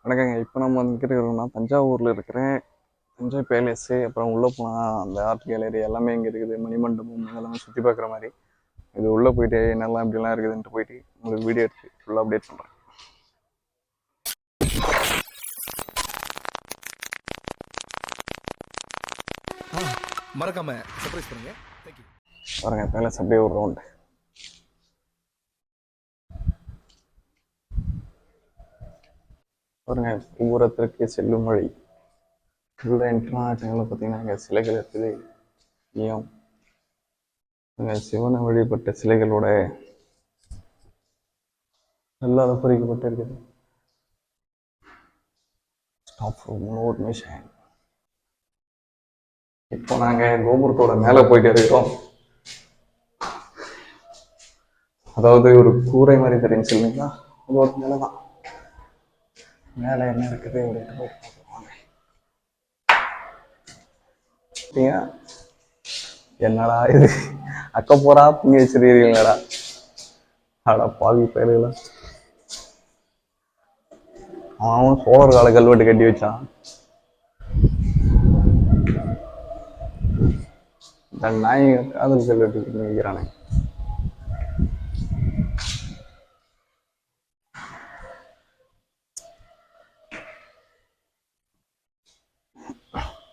வணக்கங்க. இப்போ நம்ம இருக்கிறோம்னா தஞ்சாவூரில் இருக்கிறேன். தஞ்சை பேலஸு, அப்புறம் உள்ளே போனால் அந்த ஆர்ட் கேலரி எல்லாமே இங்கே இருக்குது. மணிமண்டபம் இதெல்லாமே சுற்றி பார்க்குற மாதிரி. இது உள்ளே போயிட்டு என்னெல்லாம் இப்படிலாம் இருக்குதுன்ட்டு போயிட்டு உங்களுக்கு வீடியோ எடுத்து ஃபுல்லாக அப்டேட் பண்ணுறேன். மறக்காம சர்ப்ரைஸ் பண்ணுங்க. தேங்க்யூ. பாருங்க, பேலஸ் அப்படியே ஒரு ரவுண்டு. பாருங்க, கோபுரத்திற்கு செல்லும் வழி. உள்ள என்ட்ரானங்களை பார்த்தீங்கன்னா இங்கே சிலைகள் இருக்குது. ஏன் இங்கே சிவனை வழிபட்ட சிலைகளோட நல்லா பொறிக்கப்பட்டு இருக்குது. ஸ்டாப் நோட் மிஷன். இப்போ நாங்கள் கோபுரத்தோட மேலே போயிட்டு இருக்கிறோம். அதாவது ஒரு கூரை மாதிரி தெரிஞ்சு இல்லைங்களா, அதோட மேலே தான். மேலே என்ன இருக்குது அப்படின்ட்டு போய் பார்த்துருவாங்க. என்னடா இது, அக்க போறா புண்ணி வச்சிருக்கீங்களா? அட பாவி பேருங்களா, அவன் சோழர் கால கல்வெட்டு கட்டி வச்சான். இந்த நாய் காதல் கல்வெட்டு கட்டி வைக்கிறானே.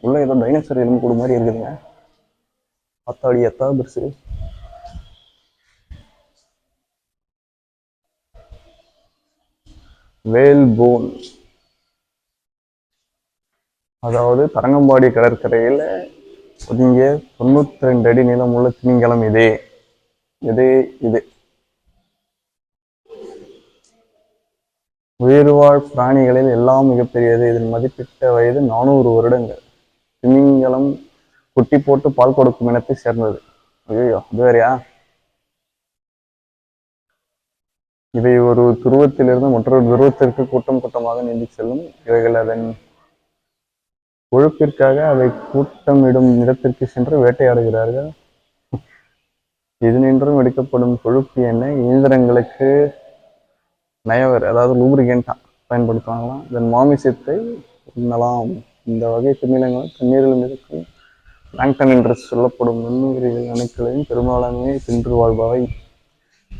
உள்ள ஏதோ டைனோசர் எலும்பு கூடு மாதிரி இருக்குதுங்க. அத்தாடி எத்தா பெருசு. வேல் போன், அதாவது தரங்கம்பாடி கடற்கரையில் ஒதுங்கிய 92 அடி நீளம் உள்ள திமிங்கலம் இது. உயிர்வாழ் பிராணிகளில் எல்லாம் மிகப்பெரியது. இதன் மதிப்பிட்ட வயது 400 வருடங்கள். திமிங்கலம் குட்டி போட்டு பால் கொடுக்கும் இனத்தை சேர்ந்தது. ஐயோ, அது வேறையா? இவை ஒரு துருவத்திலிருந்து மற்றொரு துருவத்திற்கு கூட்டம் கூட்டமாக நீந்தி செல்லும். இவைகள் அதன் கொழுப்பிற்காக அவை கூட்டமிடும் இடத்திற்கு சென்று வேட்டையாடுகிறார்கள். இதனின்றும் எடுக்கப்படும் கொழுப்பு எண்ணெய் இயந்திரங்களுக்கு நயவர், அதாவது லூப்ரிகண்டா பயன்படுத்துவாங்களாம். இதன் மாமிசத்தை உண்ணலாம். இந்த வகை திமிங்கலங்கள் தண்ணீரில் மிதக்கும் பிளாங்டன் என்று சொல்லப்படும் நுண்ணுயிரிகள் அணுக்களையும் பெரும்பாலானவை தின்று வாழ்பவை.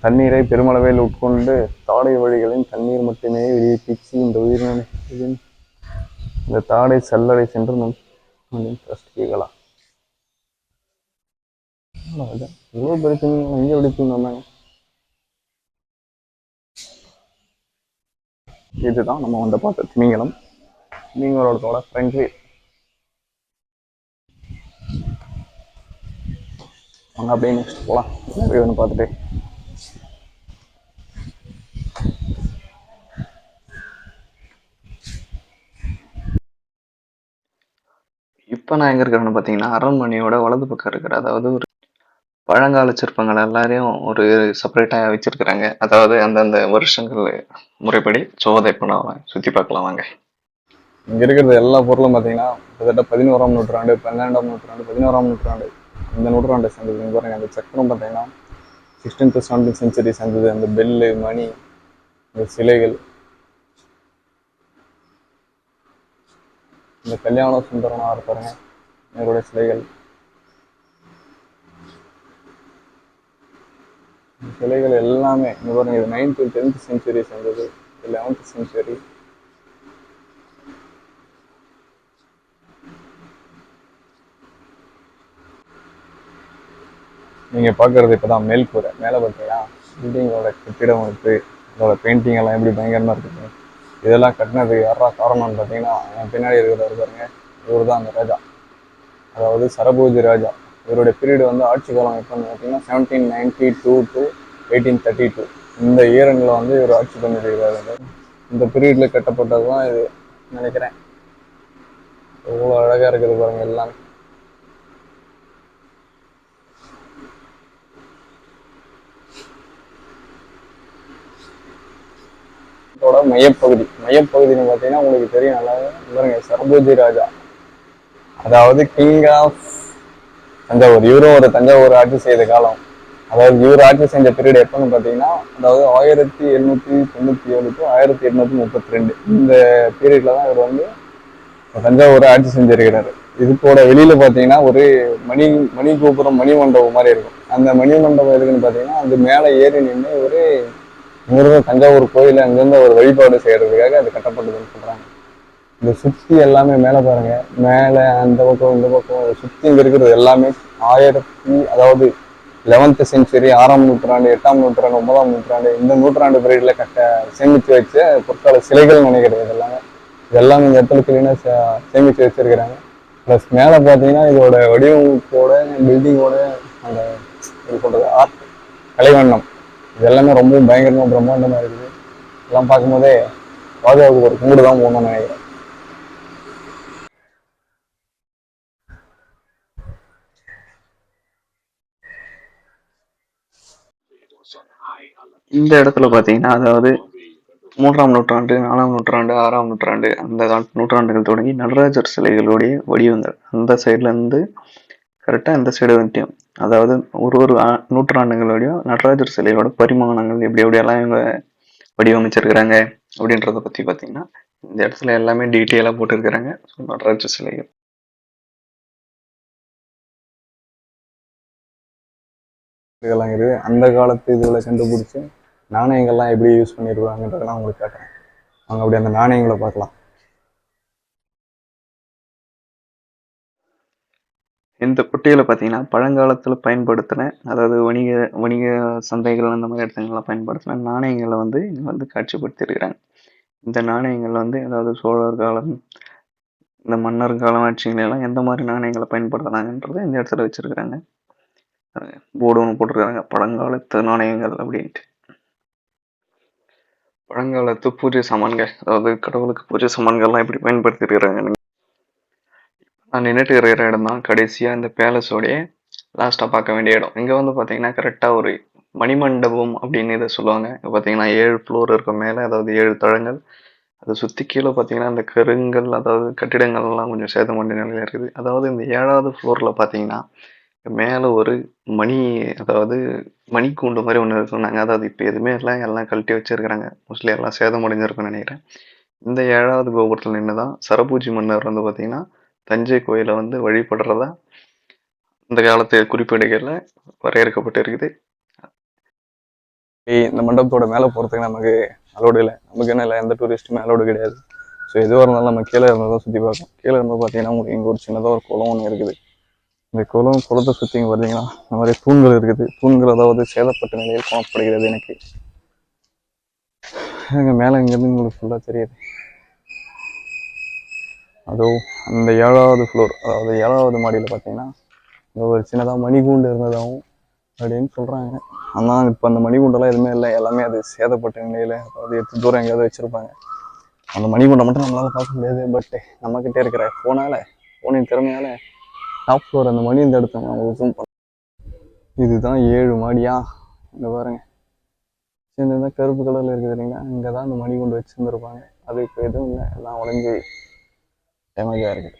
தண்ணீரை பெருமளவில் உட்கொண்டு தாடை வழிகளின் தண்ணீர் மட்டுமே வெளியே பீச்சி இந்த உயிரினங்களின் இந்த தாடை சல்லடை சென்று கஷ்டிக்கலாம். எவ்வளோ பெரிய திமிங்கலம் எங்கே வெடித்து வந்தாங்க. இதுதான் நம்ம வந்து பார்த்த திமிங்கலம். திமிங்கலத்தோட ஃப்ரெண்ட்லி. அவங்க அப்படியே நெக்ஸ்ட் போகலாம். ஒன்று பார்த்துட்டு இப்போ நான் எங்கே இருக்கிறேன்னு பார்த்தீங்கன்னா, அரண்மனையோட வலது பக்கம் இருக்கிற, அதாவது ஒரு பழங்கால சிற்பங்கள் எல்லாரையும் ஒரு செப்பரேட்டாக வச்சிருக்கிறாங்க. அதாவது அந்தந்த வருஷங்கள் முறைப்படி. சோதை இப்போ நான் சுற்றி பார்க்கலாம் வாங்க. இங்கே இருக்கிறது எல்லா பொருளும் பார்த்தீங்கன்னா கிட்டத்தட்ட 11ஆம் நூற்றாண்டு, 12ஆம் நூற்றாண்டு, 11ஆம் நூற்றாண்டு, இந்த நூற்றாண்டை சேர்ந்தது. இங்கே பாருங்க, அந்த சக்கரம் பார்த்தீங்கன்னா 16th 17th செஞ்சுரி சேர்ந்தது. அந்த பெல்லு, மணி, இந்த சிலைகள், இந்த கல்யாண சுந்தரனாக இருப்பாருங்க இவருடைய சிலைகள். சிலைகள் எல்லாமே இங்கே பாருங்க, இது 9th 10th செஞ்சுரி சேர்ந்தது, 11th செஞ்சுரி. நீங்கள் பார்க்குறது இப்போ தான் மேல்கூரை. மேலே பார்த்தீங்கன்னா பில்டிங்கோட கட்டிடம் அமைப்பு, அதோட பெயிண்டிங் எல்லாம் எப்படி பயங்கரமாக இருக்குது. இதெல்லாம் கட்டினதுக்கு யாரா காரணம்னு பார்த்தீங்கன்னா, என் பின்னாடி இருக்கிறவர் பாருங்க, இவர் தான் அந்த ராஜா, அதாவது சரபோஜி ராஜா. இவருடைய பீரியடு வந்து ஆட்சி காலம் எப்போன்னு பார்த்தீங்கன்னா 1792 to 1832. இந்த இயரனில் வந்து இவர் ஆட்சி பண்ணியிருக்கிறாரு. இந்த பீரியடில் கட்டப்பட்டது தான் இது நினைக்கிறேன். எவ்வளோ அழகாக இருக்குது பாருங்க எல்லாமே. இதோட மையப்பகுதின்னு பார்த்தீங்கன்னா உங்களுக்கு தெரியும் நல்லா பாருங்க, சரபோஜி ராஜா, அதாவது கிங் ஆஃப் தஞ்சாவூர். இவரும் ஒரு தஞ்சாவூர் ஆட்சி செய்த காலம். அதாவது இவர் ஆட்சி செஞ்ச பீரியட் எப்போன்னு பார்த்தீங்கன்னா, அதாவது 1797 டு 1832 இந்த பீரியட்ல தான் இவர் வந்து தஞ்சாவூரை ஆட்சி செஞ்சிருக்கிறாரு. இது கூட வெளியில பார்த்தீங்கன்னா ஒரு மணி மணி கோபுரம் மணி மண்டபம் மாதிரி இருக்கும். அந்த மணி மண்டபம் எதுக்குன்னு பார்த்தீங்கன்னா, அது மேலே ஏறி நின்று ஒரு இங்கிருந்து தஞ்சாவூர் கோயில் அங்கிருந்து ஒரு வழிபாடு செய்யறதுக்காக அது கட்டப்பட்டதுன்னு சொல்றாங்க. இந்த சுத்தி எல்லாமே மேலே பாருங்க, மேலே அந்த பக்கம் இந்த பக்கம் சுத்தி இங்க இருக்கிறது எல்லாமே அதாவது 11th செஞ்சுரி, 6ஆம் நூற்றாண்டு, 8ஆம் நூற்றாண்டு, 9ஆம் நூற்றாண்டு இந்த நூற்றாண்டு பீரியட்ல சேமித்து வச்ச பொற்கால சிலைகள் நினைக்கிறது இதெல்லாமே. இதெல்லாம் இந்த இடத்துல கிளீனாக சேமித்து வச்சிருக்கிறாங்க. ப்ளஸ் மேலே பார்த்தீங்கன்னா இதோட வடிவமைப்போட பில்டிங்கோட அந்த இது சொல்றது ஆர்ட் கலைவண்ணம் இது எல்லாமே ரொம்ப பயங்கரமாக பிரம்மாண்டமாக இருக்குது. இதெல்லாம் பார்க்கும்போதே பாதுகாப்புக்கு ஒரு கும்பிடு தான் போகணும்னு நினைக்கிறேன். இந்த இடத்துல பார்த்தீங்கன்னா, அதாவது 3ஆம் நூற்றாண்டு, 4ஆம் நூற்றாண்டு, 6ஆம் நூற்றாண்டு அந்த நூற்றாண்டுகள் தொடங்கி நடராஜர் சிலைகளுடைய வடிவங்கள் அந்த சைட்ல இருந்து கரெக்டாக இந்த சைடு வந்துட்டோம். அதாவது ஒரு நூற்றாண்டுகளோடையும் நடராஜர் சிலையோட பரிமாணங்கள் எப்படி எப்படியெல்லாம் இவங்க வடிவமைச்சிருக்கிறாங்க அப்படின்றத பற்றி பார்த்தீங்கன்னா, இந்த இடத்துல எல்லாமே டீட்டெயிலாக போட்டிருக்கிறாங்க. நடராஜர் சிலைகள் இதெல்லாம் இருக்குது. அந்த காலத்து இதில் கண்டுபிடிச்சி நாணயங்கள்லாம் எப்படி யூஸ் பண்ணியிருக்காங்கன்றதெல்லாம் உங்களுக்கு காட்டுறேன். அவங்க அப்படி அந்த நாணயங்களை பார்க்கலாம். இந்த குட்டியில் பார்த்தீங்கன்னா பழங்காலத்தில் பயன்படுத்தின அதாவது வணிக வணிக சந்தைகள் அந்த மாதிரி இடத்துங்கள்லாம் பயன்படுத்தின நாணயங்களை வந்து இங்கே வந்து காட்சிப்படுத்தியிருக்கிறாங்க. இந்த நாணயங்கள் வந்து அதாவது சோழர் காலம் இந்த மன்னர் காலம் ஆட்சிகளெல்லாம் எந்த மாதிரி நாணயங்களை பயன்படுத்தினாங்கன்றதை இந்த இடத்துல வச்சிருக்கிறாங்க. போர்டு ஒன்று போட்டிருக்காங்க பழங்காலத்து நாணயங்கள் அப்படின்ட்டு. பழங்காலத்து பூஜை சாமான்கள் அதாவது கடவுளுக்கு பூஜை சாமான்கள்லாம் எப்படி பயன்படுத்திருக்கிறாங்க. நான் நின்றுட்டு இருக்கிற இடம் தான் கடைசியாக இந்த பேலஸோடைய லாஸ்ட்டாக பார்க்க வேண்டிய இடம். இங்கே வந்து பார்த்தீங்கன்னா கரெக்டாக ஒரு மணிமண்டபம் அப்படின்னு இதை சொல்லுவாங்க. இங்கே பார்த்தீங்கன்னா 7 ஃப்ளோர் இருக்கும் மேலே, அதாவது 7 தளங்கள். அதை சுற்றி கீழே பார்த்தீங்கன்னா இந்த கருங்கல் அதாவது கட்டிடங்கள்லாம் கொஞ்சம் சேதமடைந்த நிலையில் இருக்குது. அதாவது இந்த 7வது ஃப்ளோரில் பார்த்தீங்கன்னா மேலே ஒரு மணி அதாவது மணிக்கூண்டு மாதிரி ஒன்று இருக்குன்னாங்க. அதாவது இப்போ எதுவுமே எல்லாம் கழட்டி வச்சிருக்கிறாங்க. மோஸ்ட்லி எல்லாம் சேதமடைஞ்சிருக்குன்னு நினைக்கிறேன். இந்த 7வது கோபுரத்தில் நின்று தான் சரபூஜி மன்னர் வந்து பார்த்தீங்கன்னா தஞ்சை கோயிலை வந்து வழிபடுறதா இந்த காலத்து குறிப்பீடுகளில் வரையறுக்கப்பட்டு இருக்குது. இந்த மண்டபத்தோட மேலே போகிறதுக்கு நமக்கு அலோடு இல்லை. நமக்கு என்ன இல்லை, எந்த டூரிஸ்ட்டுமே அலோடு கிடையாது. ஸோ எதுவாக இருந்தாலும் நம்ம கீழே இருந்தால் தான் சுற்றி பார்க்கணும். கீழே இருந்தால் பார்த்தீங்கன்னா உங்களுக்கு இங்கே ஒரு சின்னதாக ஒரு குளம் ஒன்று இருக்குது. இந்த குளத்தை சுற்றி இங்கே பார்த்தீங்கன்னா இந்த மாதிரி தூண்கள் இருக்குது. தூண்கள் அதாவது சேதப்பட்ட நிலையில் காணப்படுகிறது. எனக்கு மேலே இங்கேருந்து உங்களுக்கு ஃபுல்லாக தெரியுது. அதுவும் அந்த 7வது ஃப்ளோர் அதாவது 7வது மாடியில் பார்த்தீங்கன்னா இங்கே ஒரு சின்னதாக மணிகூண்டு இருந்ததாகவும் அப்படின்னு சொல்கிறாங்க. ஆனால் இப்போ அந்த மணிகுண்டெல்லாம் எதுவுமே இல்லை. எல்லாமே அது சேதப்பட்ட நிலையில் அதாவது எடுத்து தூரம் எங்கேயாவது வச்சுருப்பாங்க. அந்த மணிகுண்டை மட்டும் நம்மளால் பார்க்க முடியாது. பட் நம்மக்கிட்டே இருக்கிற ஃபோனின் திறமையால் டாப் ஃப்ளோர் அந்த மணி இந்த இடத்த நான் ஜூம் பண்ணேன். இதுதான் 7 மாடியா. இங்கே பாருங்க, சின்னதாக கருப்பு கலரில் இருக்குது இல்லைங்களா, இங்கே தான் அந்த மணிகுண்டு வச்சுருந்துருப்பாங்க. அது இப்போ எதுவும் இல்லை, எல்லாம் உடஞ்சி டேமேஜாக இருக்குது.